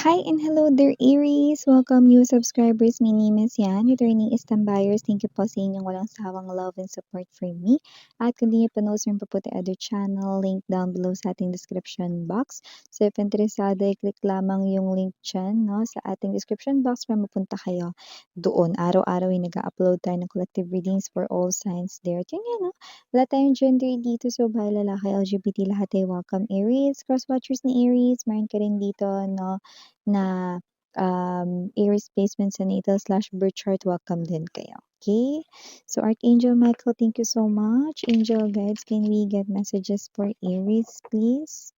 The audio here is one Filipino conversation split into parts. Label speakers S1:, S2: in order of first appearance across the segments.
S1: Hi and hello there, Aries! Welcome new subscribers. My name is Yan. Returning Istan buyers, thank you po sa inyong walang sawang love and support for me. At kung di niyo pa rin po the other channel, link down below sa ating description box. So if interesado, i-click lamang yung link dyan sa ating description box para mapunta kayo doon. Araw-araw ay nag-upload tayo ng collective readings for all signs there. At yun yan, wala tayong gender dito, so bahay, lalaki, LGBT, lahat ay welcome, Aries. Cross-watchers ni Aries, meron ka rin dito, na Aries placement sa natal/birth chart, welcome din kayo. Okay? So, Archangel Michael, thank you so much. Angel guides, can we get messages for Aries, please?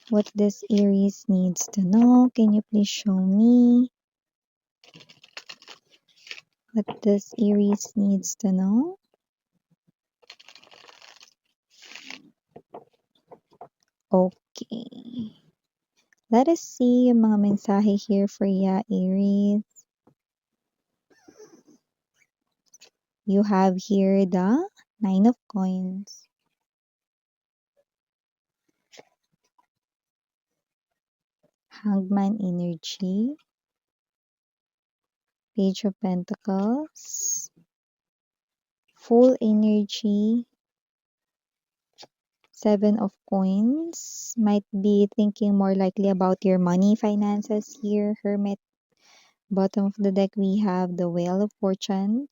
S1: What this Aries needs to know? Can you please show me what this Aries needs to know? Okay. Let us see yung mga mensahe here for ya, Aries. You have here the Nine of Coins. Hangman energy. Page of Pentacles. Full energy. Seven of Coins. Might be thinking more likely about your money finances here, Hermit. Bottom of the deck, we have the Wheel of Fortune.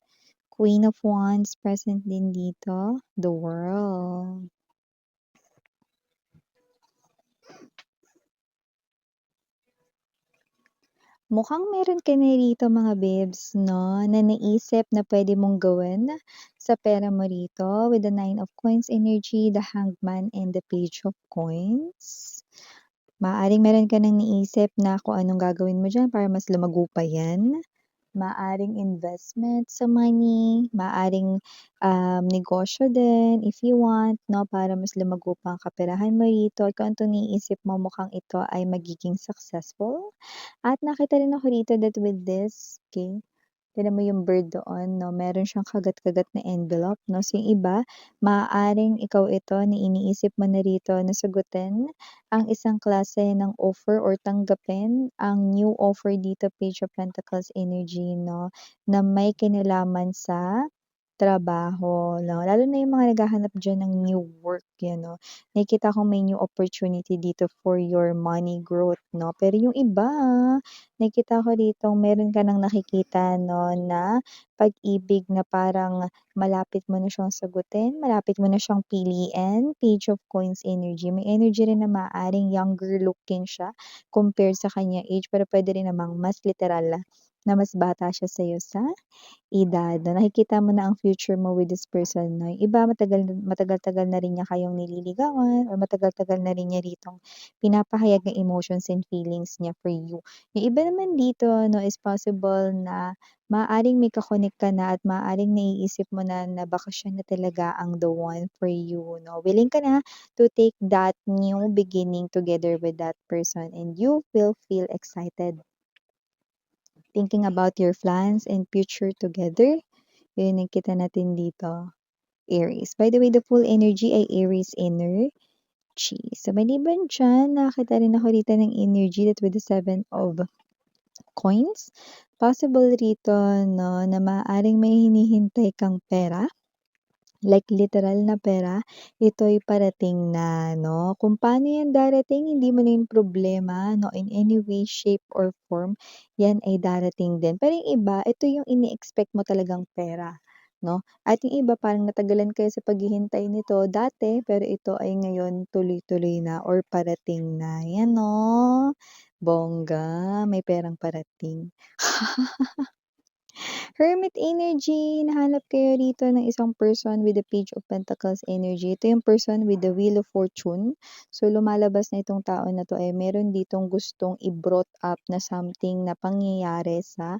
S1: Queen of Wands, present din dito. The World. Mukhang meron ka na rito mga babes, na naisip na pwede mong gawin sa pera mo rito with the Nine of Coins energy, the Hangman, and the Page of Coins. Maaaring meron ka nang naisip na kung anong gagawin mo dyan para mas lumago pa yan. Maaring investment sa money, maaring negosyo din if you want, para mas lumago pa ang kaperahan mo rito. At kung anong naiisip mo, mukhang ito ay magiging successful. At nakita rin ako rito that with this, okay, tignan mo yung bird doon, meron siyang kagat-kagat na envelope, So yung iba, maaaring ikaw ito na iniisip mo na rito na sagutin ang isang klase ng offer or tanggapin ang new offer dito, Page of Pentacles energy, na may kinalaman sa trabaho, lalo na yung mga naghahanap diyan ng new work, nakikita ko may new opportunity dito for your money growth, Pero yung iba, nakikita ko dito meron ka ng nakikita, na pag-ibig na parang malapit mo na siyang sagutin, malapit mo na siyang piliin, Page of Coins energy. May energy rin na maaaring younger looking siya compared sa kanya age, pero pwede rin namang mas literal na mas bata siya sa'yo sa edad, nakikita mo na ang future mo with this person, Yung iba matagal-tagal na rin niya kayong nililigawan or matagal-tagal na rin niya ritong pinapahayag ng emotions and feelings niya for you. Yung iba naman dito, is possible na maaaring may ka-connect ka na at maaaring naiisip mo na baka siya na talaga ang the one for you, Willing ka na to take that new beginning together with that person and you will feel excited. Thinking about your plans and future together. Yun yung kita natin dito, Aries. By the way, the full energy ay Aries energy. So, maliban dyan, nakakita rin ako rito ng energy that with the Seven of Coins. Possible rito, na maaaring may hinihintay kang pera. Like literal na pera, ito'y parating na, Kung paano yan darating, hindi mo na yung problema, in any way, shape, or form, yan ay darating din. Pero yung iba, ito yung ini-expect mo talagang pera, At yung iba, parang natagalan kayo sa paghihintay nito dati, pero ito ay ngayon tuloy-tuloy na or parating na. Yan, bongga, may perang parating. Hermit energy, nahanap kayo rito ng isang person with the Page of Pentacles energy. Ito yung person with the Wheel of Fortune. So, lumalabas na itong tao na to ay meron ditong gustong i-brought up na something na pangyayari sa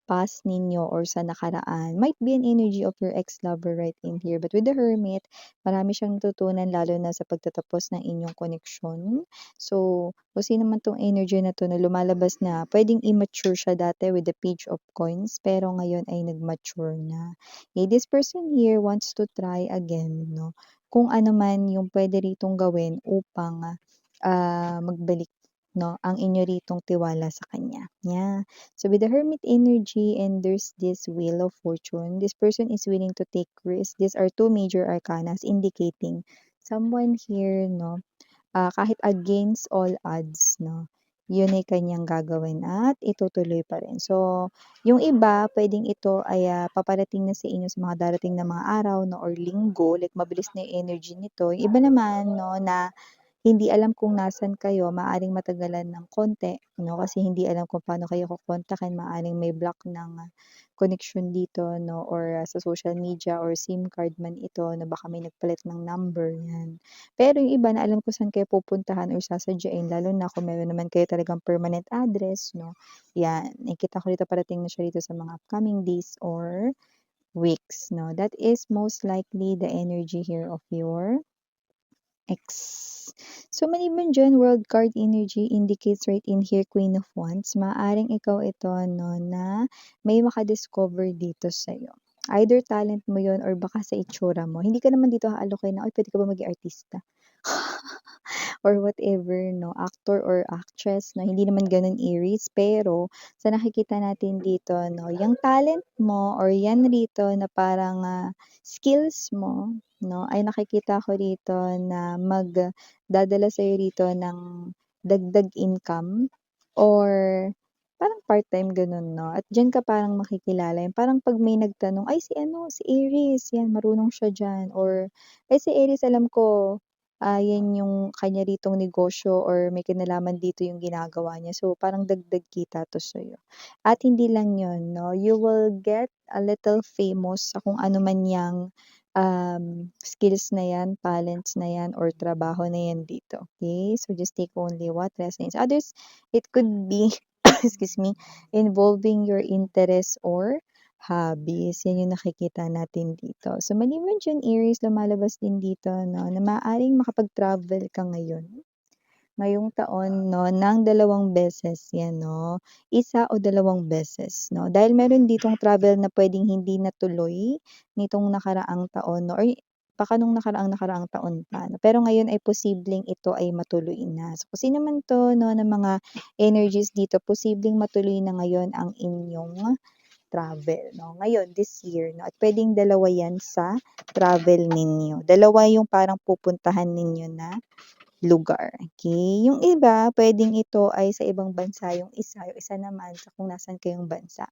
S1: past ninyo or sa nakaraan. Might be an energy of your ex-lover right in here. But with the Hermit, marami siyang natutunan lalo na sa pagtatapos ng inyong connection. So, kung sino man tong energy na to na lumalabas na pwedeng immature siya dati with the Page of Coins, pero ngayon ay nag-mature na. Okay, this person here wants to try again, Kung ano man yung pwede ritong gawin upang magbalik 'no, ang inyo ritong tiwala sa kanya, yeah. So with the Hermit energy and there's this Wheel of Fortune, this person is willing to take risks. These are two major arcanas indicating someone here 'no, kahit against all odds 'no, yun ay kanyang gagawin at itutuloy pa rin. So, yung iba puwedeng ito ay, paparating na sa inyo sa mga darating na mga araw 'no or linggo, like mabilis na yung energy nito. Yung iba naman 'no na hindi alam kung nasaan kayo, maaaring matagalan ng konti 'no, kasi hindi alam kung paano kayo kokontakin, maaaring may block ng, koneksyon dito 'no or, sa social media or SIM card man ito na baka may nagpalit ng number, 'yan. Pero yung iba na alam kung saan kayo pupuntahan or sasadyain lalo na kung meron naman kayo talagang permanent address 'no, 'yan. Nakikita ko dito parating na siya dito sa mga upcoming days or weeks 'no. That is most likely the energy here of your X. So, maliban diyan, world card energy indicates right in here, Queen of Wands. Maaaring ikaw ito, no, na may makadiscover dito sa'yo. Either talent mo yon or baka sa itsura mo. Hindi ka naman dito haalokin na, ay, pwede ka ba maging artista? Or whatever 'no, actor or actress na hindi naman gano'n Aries. Pero sa nakikita natin dito 'no, yung talent mo or yan rito na parang, skills mo 'no, ay nakikita ko rito na magdadala sa'yo rito ng dagdag income or parang part-time gano'n 'no, at diyan ka parang makikilala, yung parang 'pag may nagtanong, "Ay si ano, si Aries, yan marunong siya diyan," or, "Ay si Aries alam ko, yan yung kanya ritong negosyo or may kinalaman dito yung ginagawa niya." So, parang dagdag kita 'to sa'yo. At hindi lang yun 'no, you will get a little famous sa kung ano man yang, skills na yan, talents na yan, or trabaho na yan dito, okey? So, just take only what resonates. Others, it could be, excuse me, involving your interest or hobbies, yan yung nakikita natin dito. So, maliban diyan Aries, lumalabas din dito 'no, na maaaring makapag-travel ka ngayong taon 'no, ng 2 beses, 'yan 'no, 1 o 2 beses 'no. Dahil meron ditong travel na puwedeng hindi natuloy nitong nakaraang taon 'no, or baka nung nakaraang-nakaraang taon pa 'no, pero ngayon ay posibleng ito ay matuloy na. So, kung sino man 'to 'no, ng mga energies dito, posibleng matuloy na ngayon ang inyong travel 'no, ngayon this year 'no, at puwedeng dalawa 'yan sa travel ninyo. Dalawa yung parang pupuntahan ninyo na lugar, okey. Yung iba puwedeng ito ay sa ibang bansa yung isa naman sa kung nasaan kayong bansa,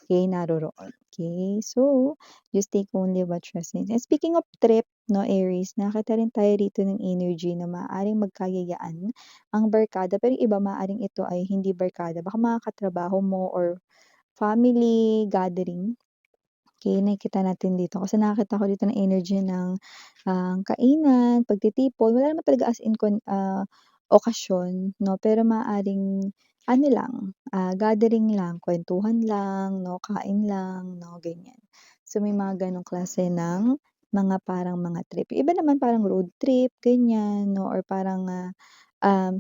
S1: okey, naroroon, okey. So, just take only what resonates. And speaking of trip 'no, Aries, nakakita rin tayo rito ng energy na maaaring magkayayaan ang barkada, pero yung iba maaaring ito ay hindi barkada, baka mga katrabaho mo or family gathering. Okey, nakikita natin dito kasi nakakita ko dito ng energy ng, kainan, pagtitipon. Wala naman talaga as in okasyon 'no, pero maaaring ano lang, gathering lang, kuwentuhan lang 'no, kain lang 'no, ganyan. So, may mga gano'ng klase ng mga parang mga trip. Yung iba naman parang road trip, ganyan 'no, or parang,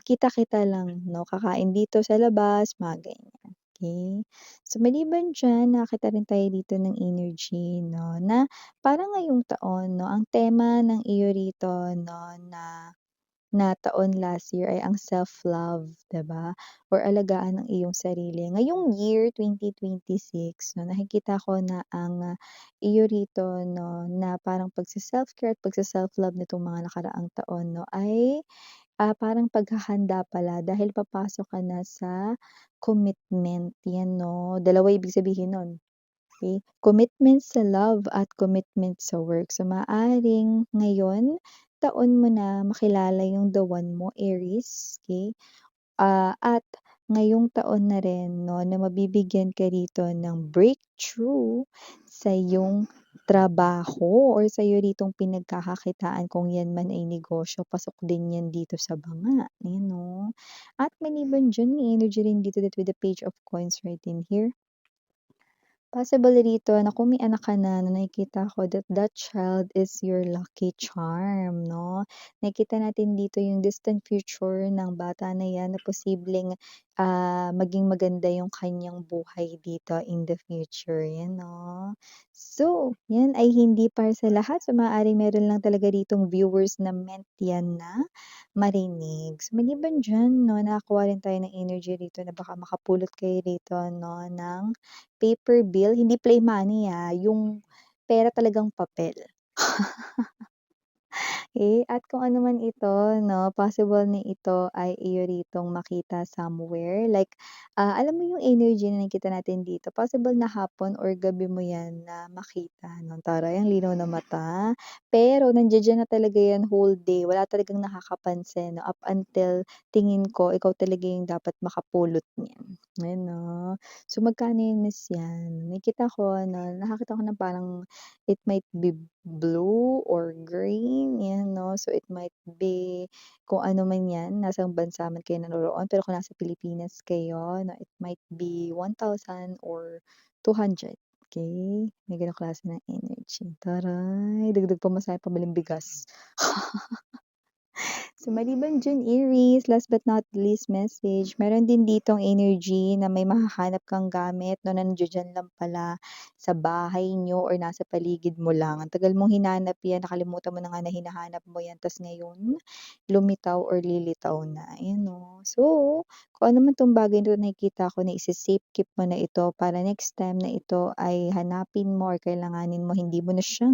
S1: kita-kita lang 'no, kakain dito sa labas, mga ganyan, okey. So, maliban diyan nakakita rin tayo dito ng energy 'no, na parang ngayong taon 'no, ang tema ng iyo rito 'no, na na taon last year ay ang self-love, 'di ba? Or alagaan ang iyong sarili. Ngayong year 2026 'no, nakikita ko na ang, iyo rito 'no, na parang pagse-self-care at pagse-self-love nitong mga nakaraang taon 'no, ay parang paghahanda pala dahil papasok ka na sa commitment, 'yan 'no. Dalawa ibig sabihin nun, okey. Commitment sa love at commitment sa work. So, maaaring ngayon, taon mo na makilala yung the one mo, Aries, okey. At ngayong taon na rin 'no, na mabibigyan ka rito ng breakthrough sa iyong trabaho or sa iyo ritong pinagkakakitaan kung 'yan man ay negosyo, pasok din 'yan dito sa banga, ayan 'no. At maliban diyan may energy rin dito that with the Page of Coins right in here. Possible rito na kung may anak ka na, na nakikita ko that that child is your lucky charm 'no. Nakikita natin dito yung distant future ng bata na 'yan na posibleng, maging maganda yung kanyang buhay dito in the future, 'yan 'no. So, 'yan ay hindi para sa lahat, so maaaring meron lang talaga ditong viewers na meant 'yan na marinig. So, maliban diyan 'no, nakakuha rin tayo ng energy rito na baka makapulot kayo rito 'no ng paper bill, hindi play money, yung pera talagang papel. At kung ano man ito 'no, possible na ito ay iyo ritong makita somewhere like, alam mo yung energy na nakikita natin dito, possible na hapon or gabi mo 'yan na makita 'no. Taray ang linaw ng mata, pero nandiya-diyan na talaga 'yan whole day, wala talagang nakakapansin 'no, up until tingin ko ikaw talaga yung dapat makapulot niyan, ayan 'no. So magkano yun Miss 'yan? Nakikita ko ano, nakakita ko ng parang it might be blue or green, 'yan 'no. So, it might be kung ano man 'yan, nasang bansa man kayo naroroon, pero kung nasa Pilipinas kayo na it might be 1,000 or 200, okey? May gano'ng klase ng energy. Taray, dagdag pamasahe, pambiling bigas. So, maliban diyan, Aries, last but not least message, meron din ditong energy na may mahahanap kang gamit 'no, na nandiya-diyan lang pala sa bahay niyo or nasa paligid mo lang. Ang tagal mong hinanap 'yan, nakalimutan mo na nga na hinahanap mo 'yan, ta's ngayon lumitaw or lilitaw na, ayan 'no. So, kung ano man 'tong bagay na nakikita ko na ise-safe keep mo na ito para next time na ito ay hanapin mo or kailanganin mo, hindi mo na siya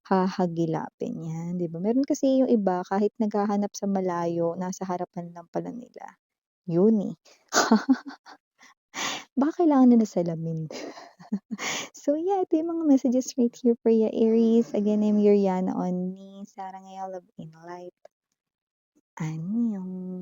S1: hahagilapin 'yan, 'di ba? Meron kasi yung iba kahit naghahanap sa malayo, nasa harapan lang pala nila, yun. Baka kailangan nila salamin. So yeah, ito yung mga messages right here for you, Aries. Again, I'm Yuriana on me, Sarang Love in Light. Annyeong.